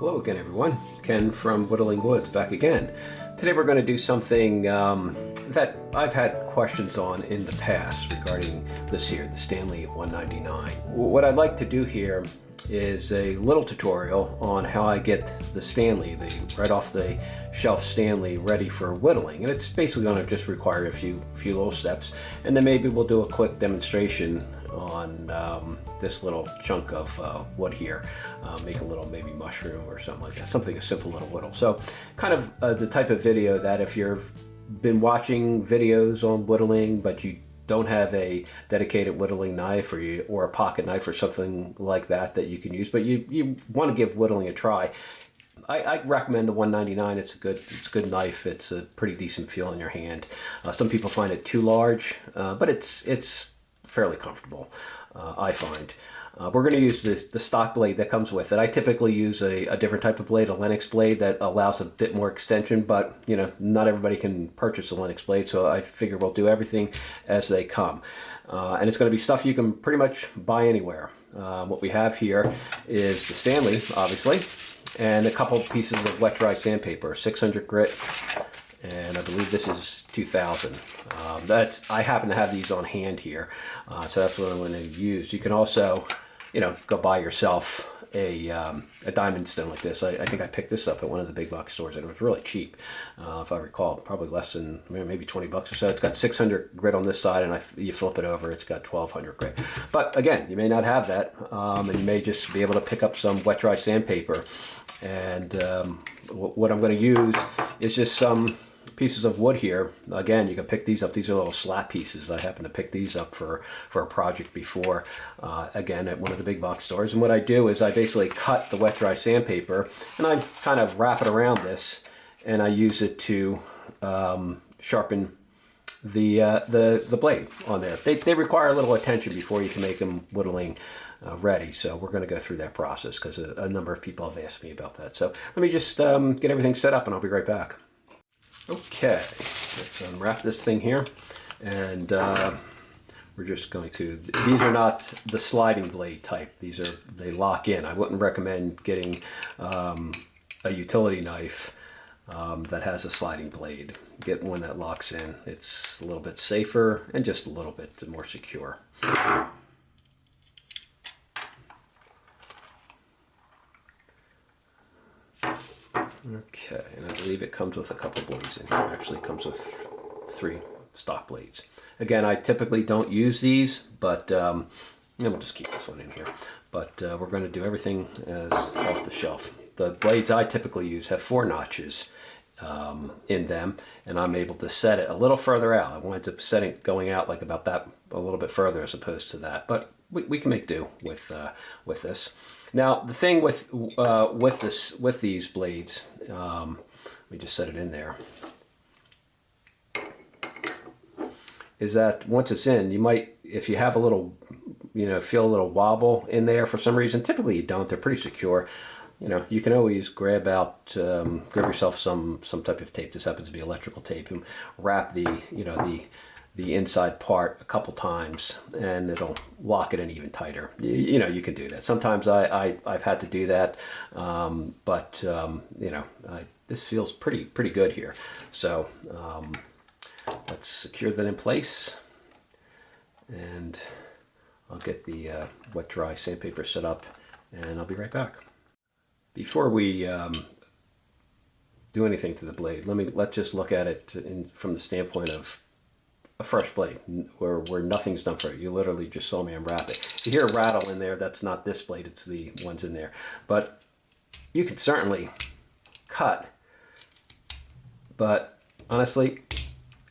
Hello again, everyone. Ken from Whittling Woods back again. Today we're going to do something that I've had questions on in the past regarding this here, the Stanley 199. What I'd like to do here is a little tutorial on how I get the Stanley, the right off the shelf Stanley, ready for whittling. And it's basically going to just require a few little steps, and then maybe we'll do a quick demonstration on this little chunk of wood here. Make a little maybe mushroom or something like that, something a simple little whittle. So kind of the type of video that if you've been watching videos on whittling but you don't have a dedicated whittling knife or a pocket knife or something like that that you can use, but you want to give whittling a try, I recommend the 199. It's a good knife. It's a pretty decent feel in your hand. Some people find it too large, but it's fairly comfortable, I find. We're going to use the stock blade that comes with it. I typically use a different type of blade, a Lennox blade that allows a bit more extension, but you know, not everybody can purchase a Lennox blade, so I figure we'll do everything as they come. And it's going to be stuff you can pretty much buy anywhere. What we have here is the Stanley, obviously, and a couple pieces of wet dry sandpaper, 600 grit, and I believe this is 2000. I happen to have these on hand here, so that's what I'm going to use. You can also, go buy yourself a diamond stone like this. I think I picked this up at one of the big box stores, and it was really cheap, if I recall, probably less than maybe 20 bucks or so. It's got 600 grit on this side, and you flip it over, it's got 1200 grit. But again, you may not have that, and you may just be able to pick up some wet dry sandpaper. And what I'm going to use is just some pieces of wood here. Again, you can pick these up. These are little slat pieces. I happen to pick these up for a project before, again, at one of the big box stores. And what I do is I basically cut the wet dry sandpaper and I kind of wrap it around this, and I use it to sharpen the blade on there. They require a little attention before you can make them whittling ready. So we're going to go through that process because a number of people have asked me about that. So let me just get everything set up and I'll be right back. Okay, let's unwrap this thing here, and we're just going to, these are not the sliding blade type. They lock in. I wouldn't recommend getting a utility knife that has a sliding blade. Get one that locks in. It's a little bit safer and just a little bit more secure. Okay, and I believe it comes with a couple blades in here. It actually comes with 3 stock blades. Again, I typically don't use these, but we'll just keep this one in here. But we're going to do everything as off the shelf. The blades I typically use have 4 notches in them, and I'm able to set it a little further out. I wanted to set it going out like about that, a little bit further as opposed to that, but we can make do with this. Now the thing with these blades, let me just set it in there, is that once it's in, you might, if you have a little, feel a little wobble in there for some reason. Typically you don't. They're pretty secure. You can always grab yourself some type of tape. This happens to be electrical tape, and wrap the inside part a couple times, and it'll lock it in even tighter. You can do that. Sometimes I've had to do that, but this feels pretty good here. So let's secure that in place, and I'll get the wet dry sandpaper set up, and I'll be right back. Before we do anything to the blade, let's just look at it from the standpoint of a fresh blade, where nothing's done for it. You literally just saw me unwrap it. If you hear a rattle in there, that's not this blade, it's the ones in there. But you can certainly cut, but honestly,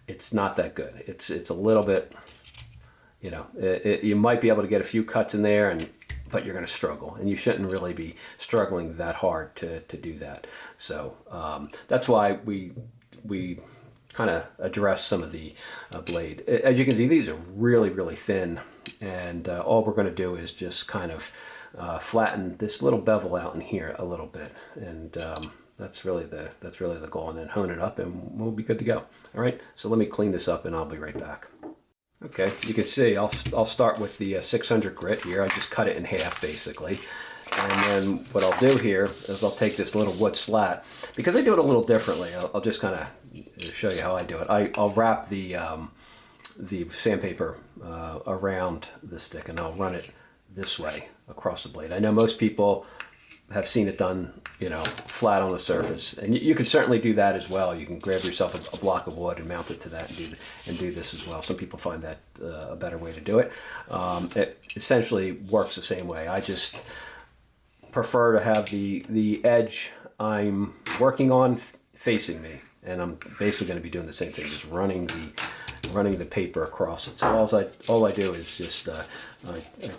it's not that good. It's a little bit, you might be able to get a few cuts in there, but you're going to struggle, and you shouldn't really be struggling that hard to do that. So that's why we kind of address some of the blade. As you can see, these are really thin, and all we're going to do is just kind of flatten this little bevel out in here a little bit, and that's really the goal, and then hone it up, and we'll be good to go. All right, so let me clean this up, and I'll be right back. Okay, you can see I'll start with the 600 grit here. I just cut it in half basically, And then what I'll do here is I'll take this little wood slat, because I do it a little differently. I'll just kind of show you how I do it. I'll wrap the sandpaper around the stick, and I'll run it this way across the blade. I know most people have seen it done, flat on the surface, and you could certainly do that as well. You can grab yourself a block of wood and mount it to that and do this as well. Some people find that a better way to do it. It essentially works the same way. I just prefer to have the edge I'm working on facing me, and I'm basically going to be doing the same thing, just running the paper across it. So all I do is just I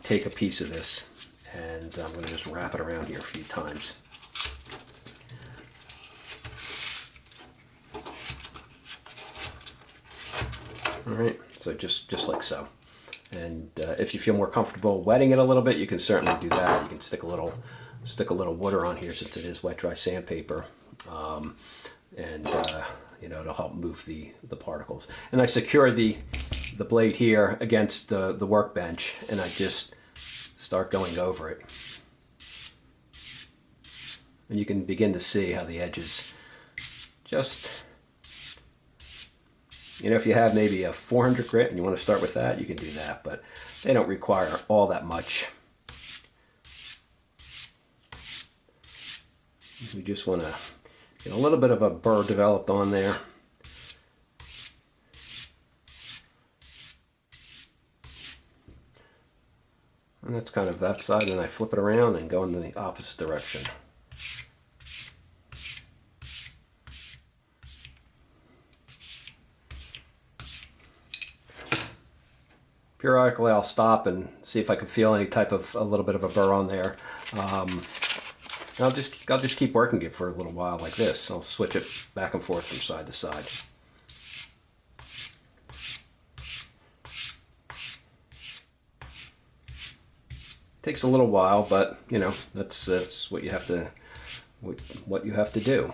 take a piece of this, and I'm going to just wrap it around here a few times. All right, so just like so. And if you feel more comfortable wetting it a little bit, you can certainly do that. You can stick a little water on here, since it is wet dry sandpaper, and it'll help move the particles. And I secure the blade here against the workbench, and I just start going over it. And you can begin to see how the edges just, if you have maybe a 400 grit and you want to start with that, you can do that, but they don't require all that much. We just want to get a little bit of a burr developed on there. And that's kind of that side, and I flip it around and go in the opposite direction. Periodically I'll stop and see if I can feel any type of a little bit of a burr on there. I'll just keep working it for a little while like this. I'll switch it back and forth from side to side. Takes a little while, but that's what you have to do.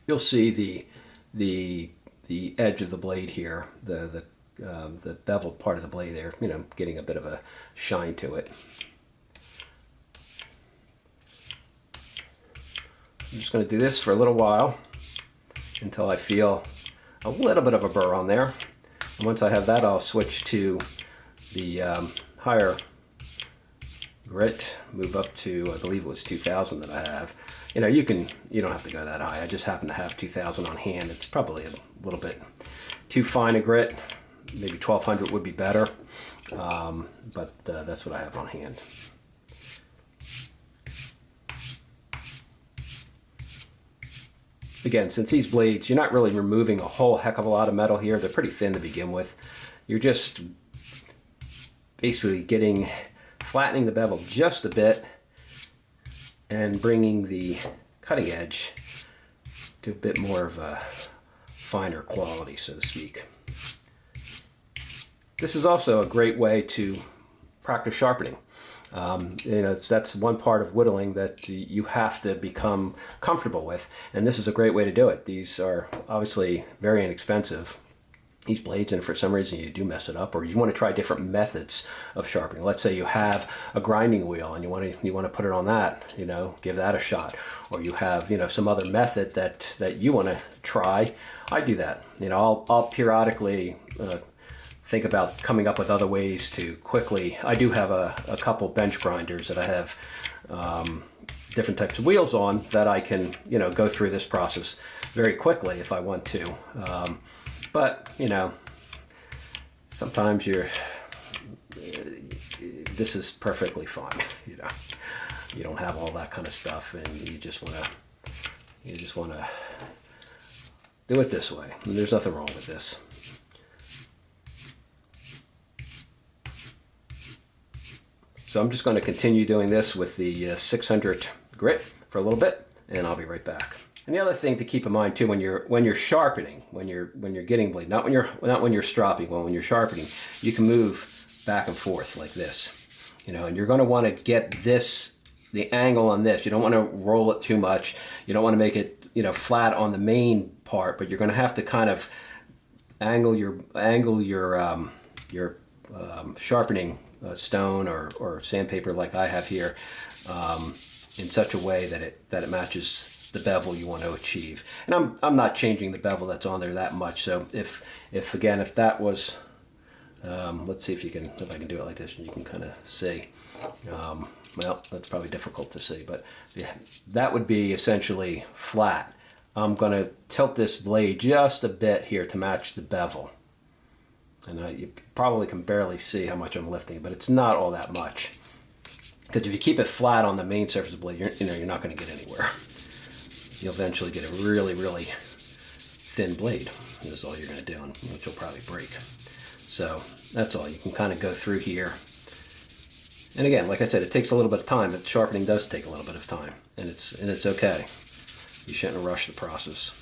You'll see the edge of the blade here, the beveled part of the blade there, getting a bit of a shine to it. I'm just going to do this for a little while until I feel a little bit of a burr on there. And once I have that, I'll switch to the higher grit, move up to, I believe it was 2000 that I have. You don't have to go that high. I just happen to have 2000 on hand. It's probably a little bit too fine a grit. Maybe 1200 would be better, but that's what I have on hand. Again, since these blades, you're not really removing a whole heck of a lot of metal here. They're pretty thin to begin with. You're just basically flattening the bevel just a bit and bringing the cutting edge to a bit more of a finer quality, so to speak. This is also a great way to practice sharpening. That's one part of whittling that you have to become comfortable with, and this is a great way to do it. These are obviously very inexpensive, these blades, and for some reason you do mess it up, or you want to try different methods of sharpening. Let's say you have a grinding wheel and you want to put it on that, give that a shot, or you have some other method that you want to try. I do that. I'll periodically think about coming up with other ways to quickly. I do have a couple bench grinders that I have different types of wheels on that I can go through this process very quickly if I want to. But sometimes this is perfectly fine. You don't have all that kind of stuff, and you just want to do it this way. And there's nothing wrong with this. So I'm just going to continue doing this with the 600 grit for a little bit, and I'll be right back. And the other thing to keep in mind too, when you're sharpening, when you're getting blade, not when you're stropping, but when you're sharpening, you can move back and forth like this, and you're going to want to get this the angle on this. You don't want to roll it too much. You don't want to make it, you know, flat on the main part, but you're going to have to kind of angle your sharpening stone or sandpaper like I have here in such a way that it matches the bevel you want to achieve. And I'm not changing the bevel that's on there that much. So if that was, let's see if I can do it like this and you can kind of see. Well, that's probably difficult to see, but yeah, that would be essentially flat. I'm going to tilt this blade just a bit here to match the bevel. And you probably can barely see how much I'm lifting, but it's not all that much. Because if you keep it flat on the main surface of the blade, you're not going to get anywhere. You'll eventually get a really, really thin blade. This is all you're going to do, and which will probably break. So that's all. You can kind of go through here. And again, like I said, it takes a little bit of time. But sharpening does take a little bit of time, and it's okay. You shouldn't rush the process.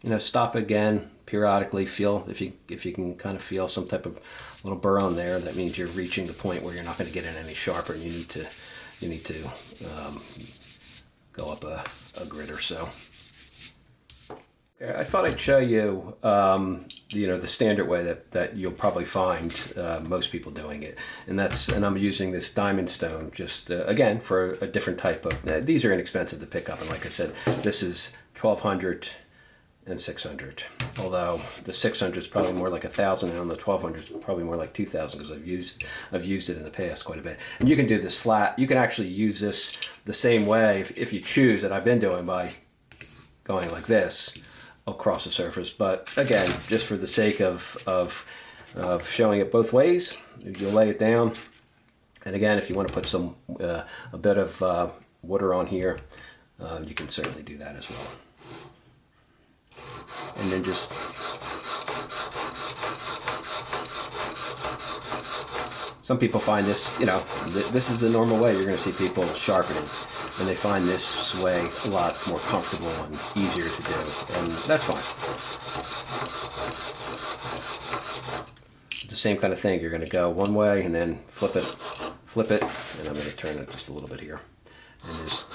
You know, stop again periodically. Feel if you can kind of feel some type of little burr on there. That means you're reaching the point where you're not going to get it any sharper, and you need to go up a grit or so. Okay, I thought I'd show you, the standard way that you'll probably find most people doing it, and I'm using this diamond stone just again for a different type of. These are inexpensive to pick up, and like I said, this is 1200 and 600. Although the 600 is probably more like 1,000, and the 1200 is probably more like 2,000 because I've used it in the past quite a bit. And you can do this flat. You can actually use this the same way if you choose that I've been doing by going like this across the surface. But again, just for the sake of showing it both ways, you'll lay it down. And again, if you want to put some a bit of water on here, you can certainly do that as well. And then just some people find this, this is the normal way you're going to see people sharpening, and they find this way a lot more comfortable and easier to do, and that's fine. It's the same kind of thing. You're going to go one way and then flip it, and I'm going to turn it just a little bit here, and just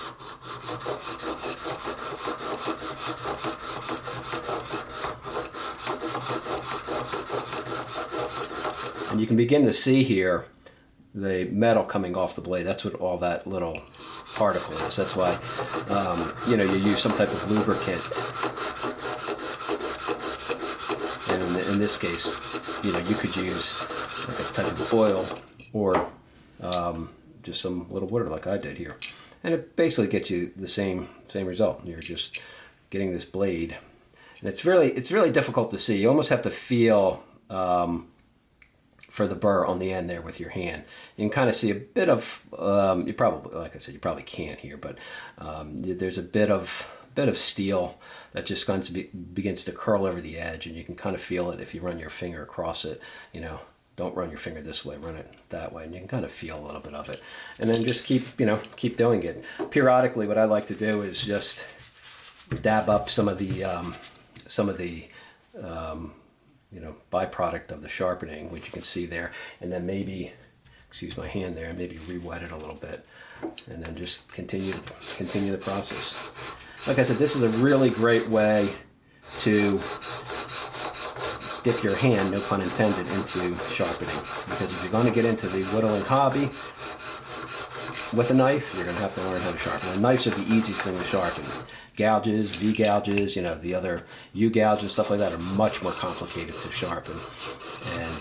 and you can begin to see here the metal coming off the blade. That's what all that little particle is. That's why you use some type of lubricant. And in this case, you could use like a type of oil or just some little water like I did here. And it basically gets you the same result. You're just getting this blade. And it's really difficult to see. You almost have to feel for the burr on the end there with your hand. You can kind of see a bit of, you probably, like I said, you probably can't here, but there's a bit of steel that just begins to curl over the edge, and you can kind of feel it if you run your finger across it. Don't run your finger this way, run it that way, and you can kind of feel a little bit of it. And then just keep doing it. Periodically, what I like to do is just dab up some of the byproduct of the sharpening, which you can see there, and then maybe, excuse my hand there, maybe re-wet it a little bit, and then just continue the process. Like I said, this is a really great way to dip your hand, no pun intended, into sharpening, because if you're going to get into the whittling hobby with a knife, you're going to have to learn how to sharpen. And knives are the easiest thing to sharpen. Gouges, V-gouges, the other U-gouges, stuff like that are much more complicated to sharpen. And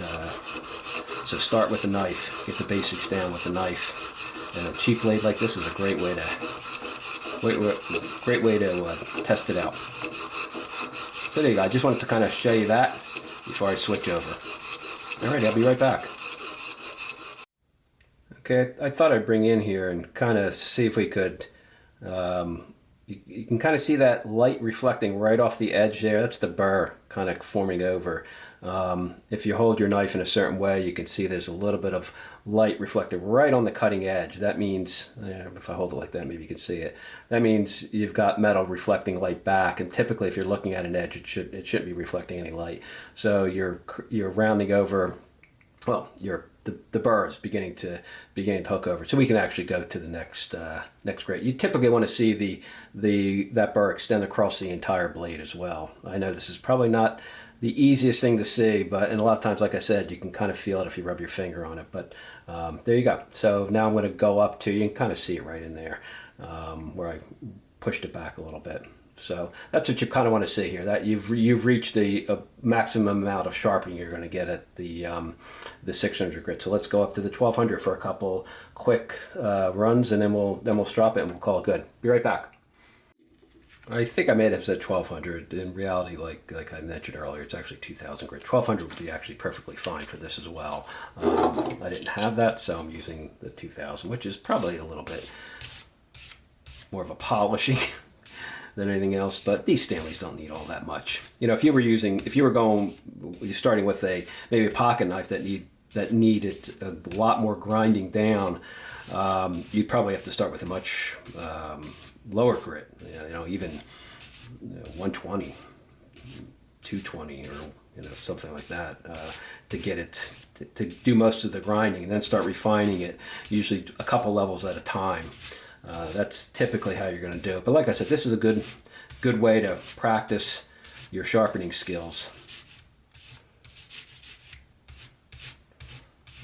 so start with a knife, get the basics down with a knife. And a cheap blade like this is a great way to test it out. So there you go. I just wanted to kind of show you that before I switch over. Alright, I'll be right back. Okay, I thought I'd bring in here and kind of see if we could, you can kind of see that light reflecting right off the edge there. That's the burr kind of forming over. If you hold your knife in a certain way, you can see there's a little bit of light reflected right on the cutting edge. That means, if I hold it like that, maybe you can see it. That means you've got metal reflecting light back, and typically if you're looking at an edge, it shouldn't be reflecting any light. So you're rounding over well, the burr is beginning to hook over, so we can actually go to the next grade. You typically want to see that burr extend across the entire blade as well. I know this is probably not the easiest thing to see, but and a lot of times, like I said, you can kind of feel it if you rub your finger on it. But there you go. So now I'm going to go up to, you can kind of see it right in there where I pushed it back a little bit. So that's what you kind of want to see here, that you've reached the maximum amount of sharpening you're going to get at the 600 grit. So let's go up to the 1200 for a couple quick runs, and then we'll strop it and we'll call it good. Be right back. I think I may have said 1200. In reality, like I mentioned earlier, it's actually 2000 grit. 1200 would be actually perfectly fine for this as well. I didn't have that, so I'm using the 2000, which is probably a little bit more of a polishing than anything else, but these Stanleys don't need all that much. You know, if you were starting with maybe a pocket knife that needed a lot more grinding down, you'd probably have to start with a much lower grit. You know, even 120, 220, or something like that, to get it to do most of the grinding, and then start refining it, usually a couple levels at a time. That's typically how you're going to do it. But like I said, this is a good way to practice your sharpening skills.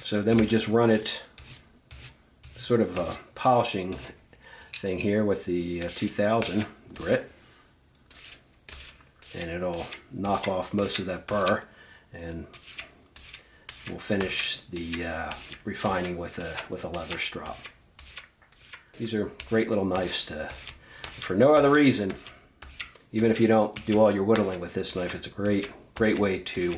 So then we just run it, sort of a polishing thing here with the 2000 grit, and it'll knock off most of that burr, and we'll finish the refining with a leather strop. These are great little knives for no other reason. Even if you don't do all your whittling with this knife, it's a great way to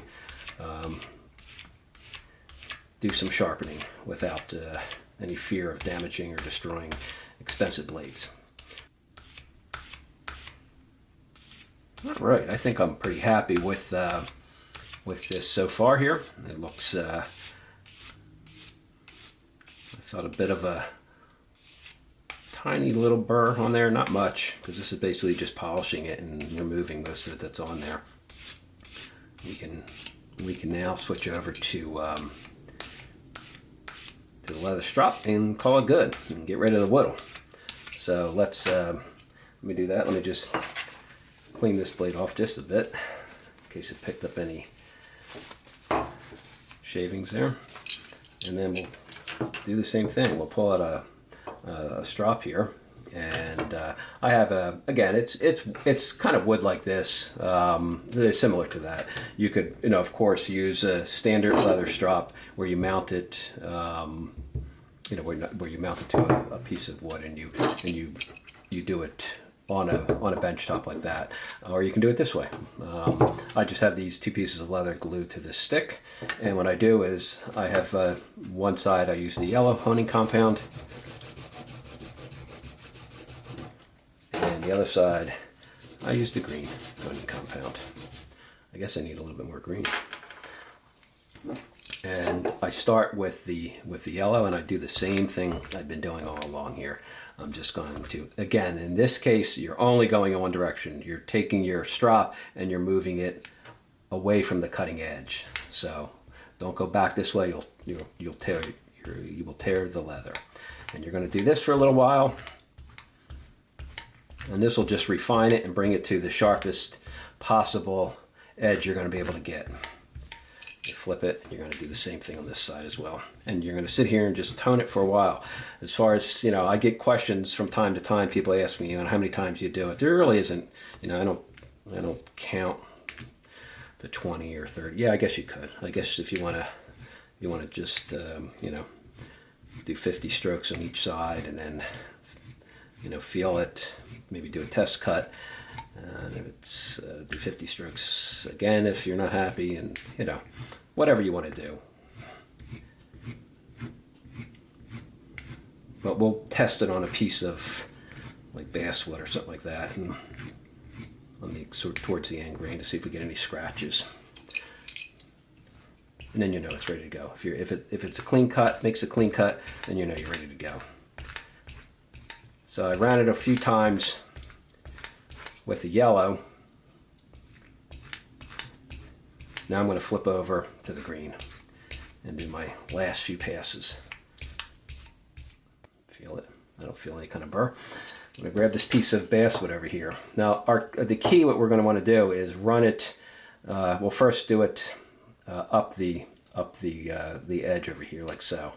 do some sharpening without any fear of damaging or destroying expensive blades. All right, I think I'm pretty happy with this so far here. It looks, I thought a bit of a tiny little burr on there, not much, because this is basically just polishing it and removing most of it that's on there. We can now switch over to the leather strop and call it good and get rid of the whittle. So let me do that. Let me just clean this blade off just a bit in case it picked up any shavings there, and then we'll do the same thing. We'll pull out a strop here, and I have again, it's kind of wood like this, really similar to that. You could, of course, use a standard leather strop where you mount it, where you mount it to a piece of wood, and you do it on a bench top like that, or you can do it this way. I just have these two pieces of leather glued to this stick, and what I do is I have one side I use the yellow honing compound, and the other side I use the green honing compound. I guess I need a little bit more green. And I start with the yellow, and I do the same thing I've been doing all along here. I'm just going to, again, in this case, you're only going in one direction. You're taking your strop and you're moving it away from the cutting edge. So don't go back this way. You will tear the leather. And you're going to do this for a little while, and this will just refine it and bring it to the sharpest possible edge you're going to be able to get. You flip it, you're going to do the same thing on this side as well. And you're going to sit here and just tone it for a while. As far as, I get questions from time to time. People ask me, how many times you do it. There really isn't, I don't count the 20 or 30. Yeah, I guess you could. I guess if you want to just, do 50 strokes on each side, and then, feel it, maybe do a test cut. And if it's do 50 strokes again if you're not happy, and whatever you want to do. But we'll test it on a piece of like basswood or something like that, and on the sort of towards the end grain to see if we get any scratches. And then it's ready to go. If it's a clean cut, makes a clean cut, then you're ready to go. So I ran it a few times with the yellow. Now I'm going to flip over to the green, and do my last few passes. Feel it? I don't feel any kind of burr. I'm going to grab this piece of basswood over here. Now, the key, what we're going to want to do is run it. We'll first do it up the edge over here, like so.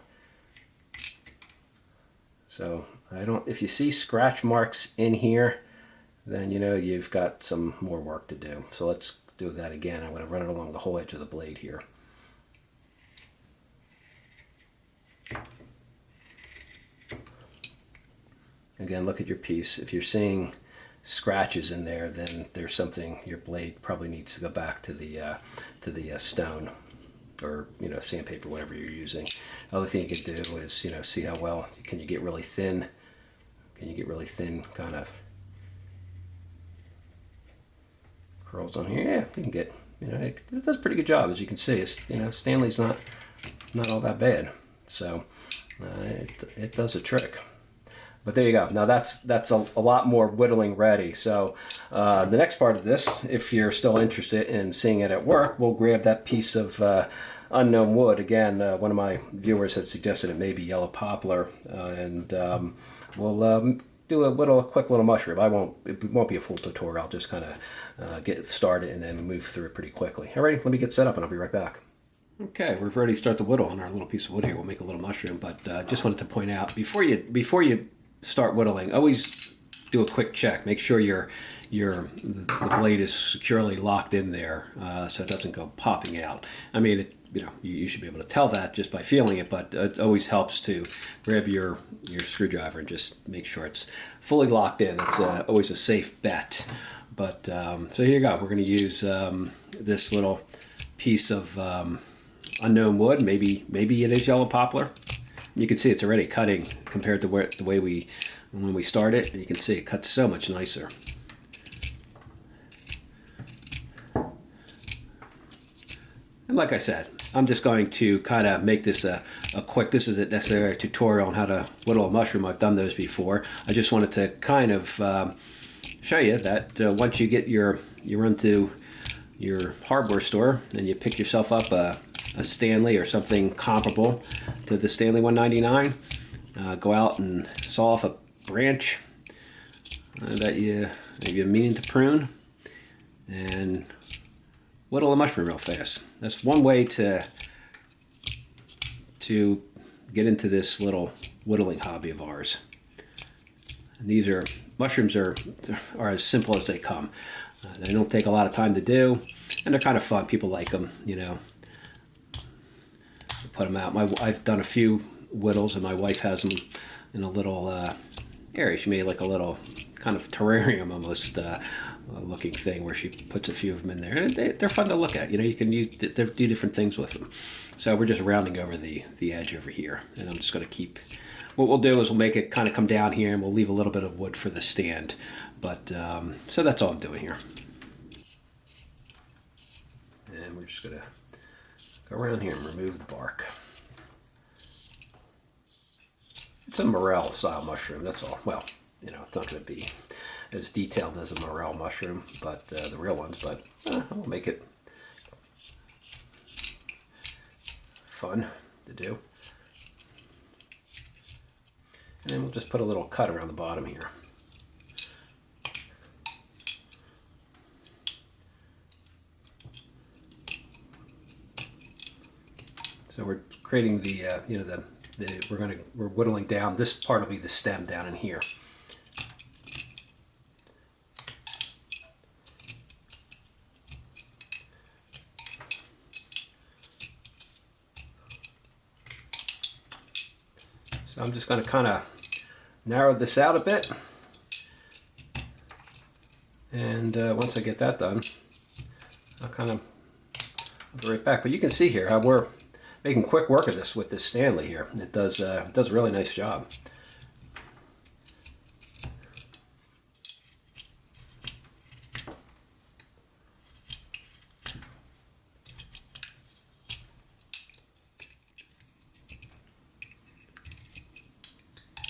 So if you see scratch marks in here, then you know you've got some more work to do. So let's do that again. I'm going to run it along the whole edge of the blade here. Again, look at your piece. If you're seeing scratches in there, then there's something, your blade probably needs to go back to the stone, or sandpaper, whatever you're using. Other thing you could do is see how well can you get really thin. Can you get really thin kind of curls on here? Yeah, you can get, it does a pretty good job, as you can see. It's, Stanley's not all that bad. So it does a trick. But there you go. Now that's a lot more whittling ready. So the next part of this, if you're still interested in seeing it at work, we'll grab that piece of unknown wood. Again, one of my viewers had suggested it may be yellow poplar, and we'll do a quick little mushroom. It won't be a full tutorial. I'll just kind of get it started and then move through it pretty quickly. Alrighty, let me get set up and I'll be right back. Okay, we're ready to start the whittle on our little piece of wood here. We'll make a little mushroom, but just wanted to point out before you start whittling, always do a quick check. Make sure the blade is securely locked in there, so it doesn't go popping out. I mean, you should be able to tell that just by feeling it, but it always helps to grab your screwdriver and just make sure it's fully locked in. It's always a safe bet. But so here you go. We're going to use this little piece of unknown wood. Maybe it is yellow poplar. You can see it's already cutting compared to the way when we started. And you can see it cuts so much nicer. And like I said, I'm just going to kind of make this a quick, this isn't necessarily a tutorial on how to whittle a mushroom. I've done those before. I just wanted to kind of show you that once you run to your hardware store and you pick yourself up a Stanley or something comparable to the Stanley 199, go out and saw off a branch that you're meaning to prune and whittle a mushroom real fast. That's one way to get into this little whittling hobby of ours. And mushrooms are as simple as they come. They don't take a lot of time to do, and they're kind of fun. People like them, Put them out. I've done a few whittles, and my wife has them in a little area. She made like a little kind of terrarium almost looking thing where she puts a few of them in there, and they're fun to look at. You can do different things with them. So we're just rounding over the edge over here, and I'm just going to keep. What we'll do is we'll make it kind of come down here, and we'll leave a little bit of wood for the stand. But so that's all I'm doing here. And we're just going to go around here and remove the bark. It's a morel style mushroom, that's all. Well, it's not going to be as detailed as a morel mushroom, but the real ones, but we'll make it fun to do. And then we'll just put a little cut around the bottom here. So we're creating we're whittling down. This part will be the stem down in here. So I'm just going to kind of narrow this out a bit. And once I get that done, I'll kind of be right back. But you can see here how we're making quick work of this with this Stanley here. It does a really nice job.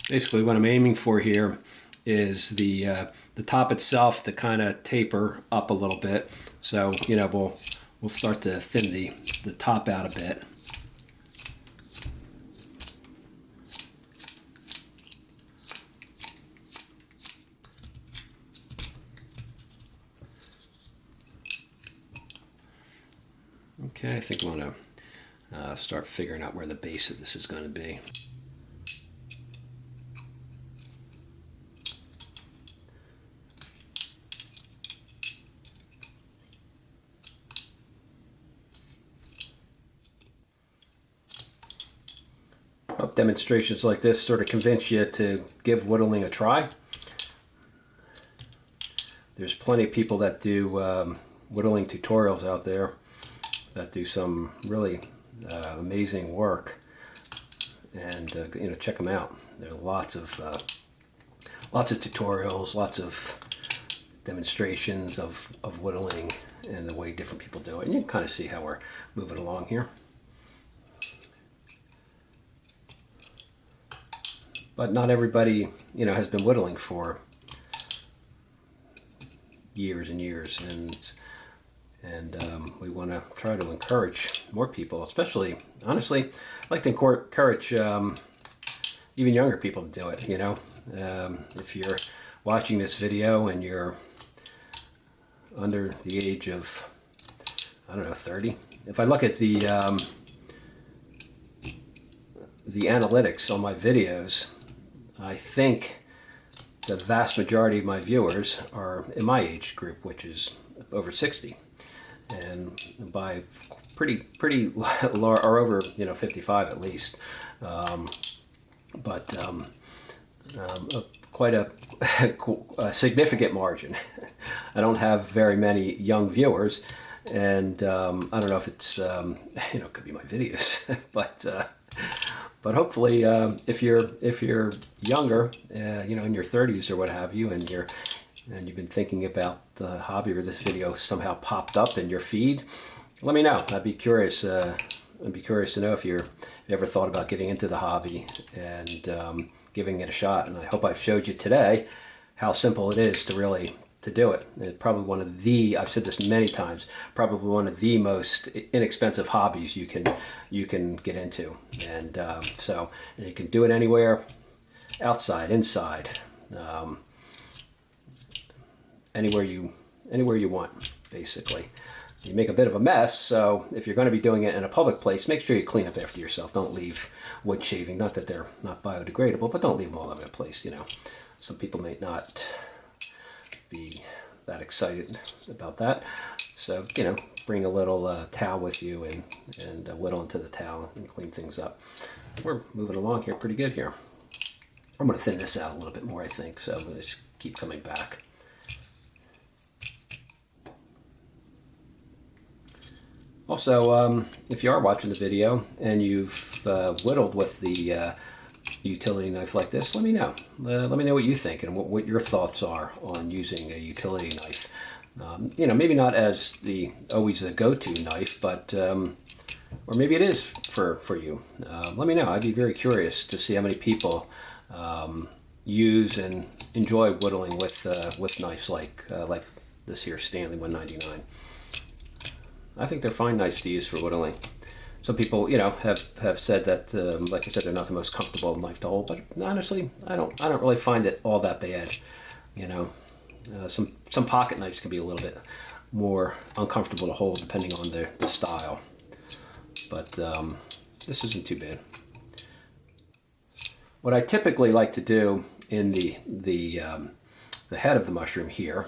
Basically what I'm aiming for here is the top itself to kind of taper up a little bit. So we'll start to thin the top out a bit. Okay, I think I'm going to start figuring out where the base of this is going to be. Hope demonstrations like this sort of convince you to give whittling a try. There's plenty of people that do whittling tutorials out there that do some really amazing work, and you know, check them out. There are lots of tutorials, lots of demonstrations of whittling and the way different people do it, and you can kind of see how we're moving along here. But not everybody, you know, has been whittling for years and years, and we want to try to encourage more people, especially, honestly, I'd like to encourage even younger people to do it, you know. If you're watching this video and you're under the age of, I don't know, 30. If I look at the analytics on my videos, I think the vast majority of my viewers are in my age group, which is over 60, and by pretty large, or over, you know, 55 at least. Quite a significant margin. I don't have very many young viewers, and I don't know if it's you know, it could be my videos, but hopefully, if you're younger, you know, in your 30s or what have you, and you've been thinking about the hobby, or this video somehow popped up in your feed, let me know. I'd be curious. I'd be curious to know if you ever thought about getting into the hobby and giving it a shot. And I hope I've showed you today how simple it is to really do it. It's probably one of the, I've said this many times, probably one of the most inexpensive hobbies you can get into. And so you can do it anywhere, outside, inside, anywhere you want, basically. You make a bit of a mess, so if you're going to be doing it in a public place, make sure you clean up after yourself. Don't leave wood shaving, not that they're not biodegradable, but don't leave them all over the place, you know. Some people may not be that excited about that. So, you know, bring a little towel with you and whittle into the towel and clean things up. We're moving along here pretty good here. I'm going to thin this out a little bit more, I think, so I'm going to just keep coming back. Also, if you are watching the video and you've whittled with the utility knife like this, let me know. Let me know what you think and what your thoughts are on using a utility knife. You know, maybe not as always the go-to knife, but or maybe it is for you. Let me know. I'd be very curious to see how many people use and enjoy whittling with knives like this here Stanley 199. I think they're fine knives to use for whittling. Some people, you know, have said that, like I said, they're not the most comfortable knife to hold, but honestly, I don't really find it all that bad. You know, some pocket knives can be a little bit more uncomfortable to hold depending on the style, but this isn't too bad. What I typically like to do in the head of the mushroom here,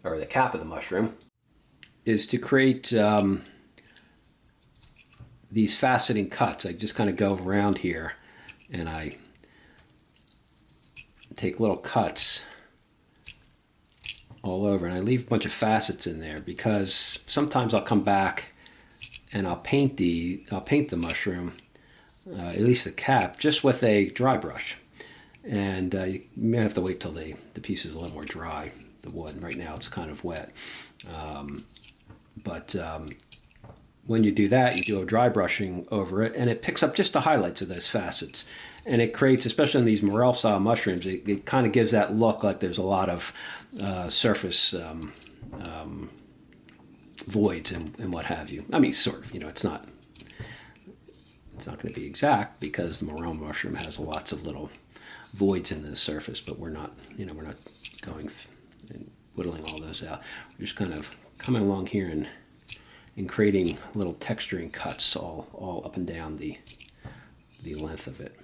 or the cap of the mushroom, is to create these faceting cuts. I just kind of go around here and I take little cuts all over, and I leave a bunch of facets in there because sometimes I'll come back and I'll paint the mushroom, at least the cap, just with a dry brush. And you may have to wait till the piece is a little more dry, the wood. Right now it's kind of wet. But when you do that, you do a dry brushing over it, and it picks up just the highlights of those facets. And it creates, especially in these morel style mushrooms, it kind of gives that look like there's a lot of surface voids and what have you. I mean, sort of, you know, it's not going to be exact because the morel mushroom has lots of little voids in the surface, but we're not going and whittling all those out. We're just kind of coming along here and in creating little texturing cuts all up and down the length of it.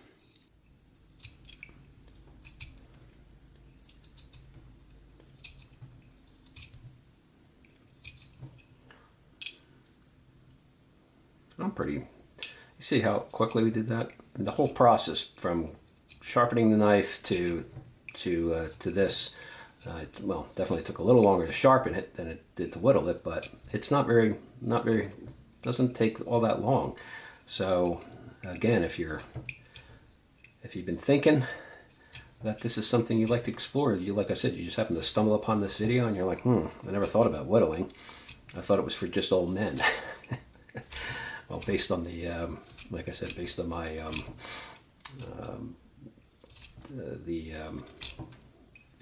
You see how quickly we did that? And the whole process from sharpening the knife to this, well, definitely took a little longer to sharpen it than it did to whittle it, but it's not very, doesn't take all that long. So again, if you've been thinking that this is something you'd like to explore, like I said, you just happen to stumble upon this video and you're like, I never thought about whittling. I thought it was for just old men. Well, based on the, like I said, based on my, the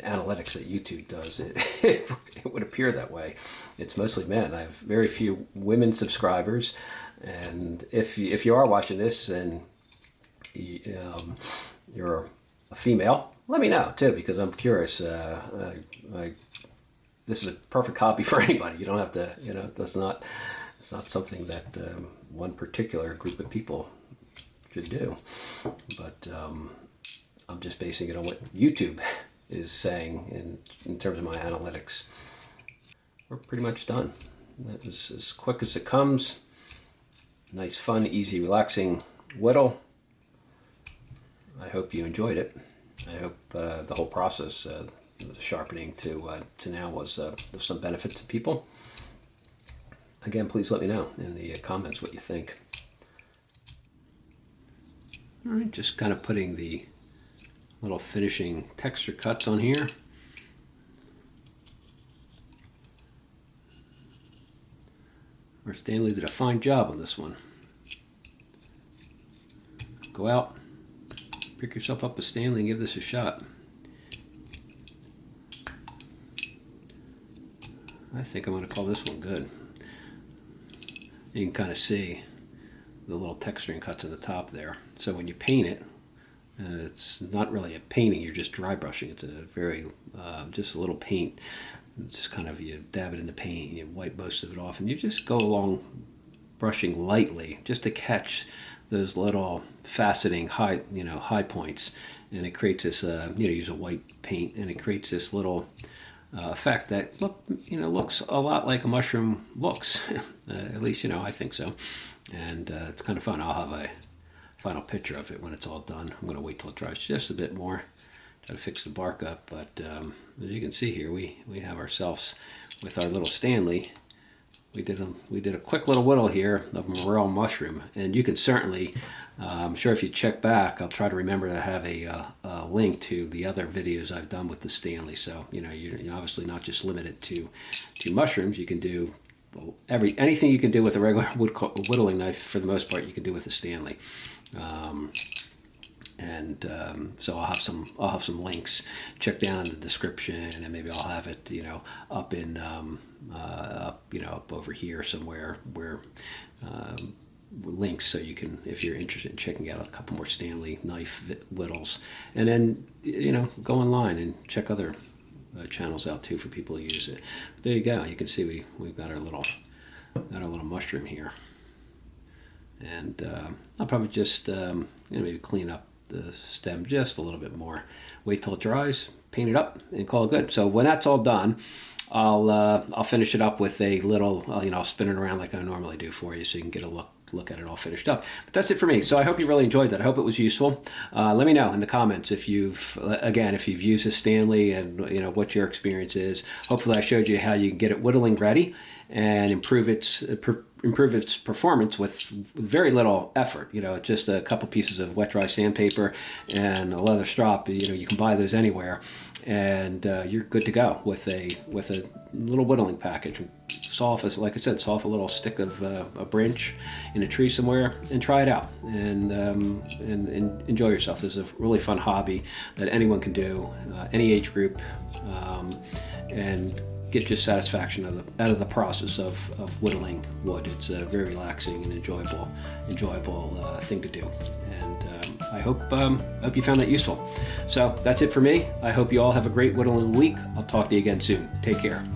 analytics that YouTube does, it would appear that way. It's mostly men. I have very few women subscribers, and if you are watching this and you're a female, let me know too, because I'm curious. This is a perfect hobby for anybody. You don't have to, it's not something that one particular group of people should do. But I'm just basing it on what YouTube is saying in terms of my analytics. We're pretty much done. That was as quick as it comes. Nice, fun, easy, relaxing whittle. I hope you enjoyed it. I hope the whole process, the sharpening to now was of some benefit to people. Again, please let me know in the comments what you think. All right, just kind of putting the little finishing texture cuts on here. Where Stanley did a fine job on this one. Go out, pick yourself up a Stanley and give this a shot. I think I'm going to call this one good. You can kind of see the little texturing cuts at the top there. So when you paint it, it's not really a painting, you're just dry brushing. It's a very, just a little paint. It's just kind of, you dab it in the paint, you wipe most of it off, and you just go along brushing lightly just to catch those little faceting high points. And it creates this, use a white paint, and it creates this little effect that looks a lot like a mushroom looks. At least I think so, and it's kind of fun. I'll have a final picture of it when it's all done. I'm going to wait till it dries just a bit more, try to fix the bark up. But as you can see here, we have ourselves with our little Stanley. We did a quick little whittle here of a morel mushroom, and you can certainly, I'm sure if you check back, I'll try to remember to have a link to the other videos I've done with the Stanley. So you're obviously not just limited to mushrooms. You can do anything you can do with a regular whittling knife. For the most part, you can do with the Stanley. So I'll have some links. Check down in the description, and maybe I'll have it up in up over here somewhere where links, so you can, if you're interested in checking out a couple more Stanley knife whittles, and then go online and check other channels out too for people who use it. But there you go. You can see we've got our little mushroom here, and I'll probably just maybe clean up the stem just a little bit more. Wait till it dries, paint it up, and call it good. So when that's all done, I'll finish it up with a little, I'll spin it around like I normally do for you, so you can get a look at it all finished up. But that's it for me. So I hope you really enjoyed that. I hope it was useful. Let me know in the comments if you've used a Stanley and what your experience is. Hopefully I showed you how you can get it whittling ready and improve its performance with very little effort. Just a couple pieces of wet dry sandpaper and a leather strop. You can buy those anywhere, and you're good to go with a little whittling package. Saw off, like I said, saw off a little stick of a branch in a tree somewhere and try it out, and enjoy yourself. This is a really fun hobby that anyone can do, any age group, and get your satisfaction out of the process of whittling wood. It's a very relaxing and enjoyable thing to do, and I hope you found that useful. So that's it for me. I hope you all have a great whittling week. I'll talk to you again soon. Take care.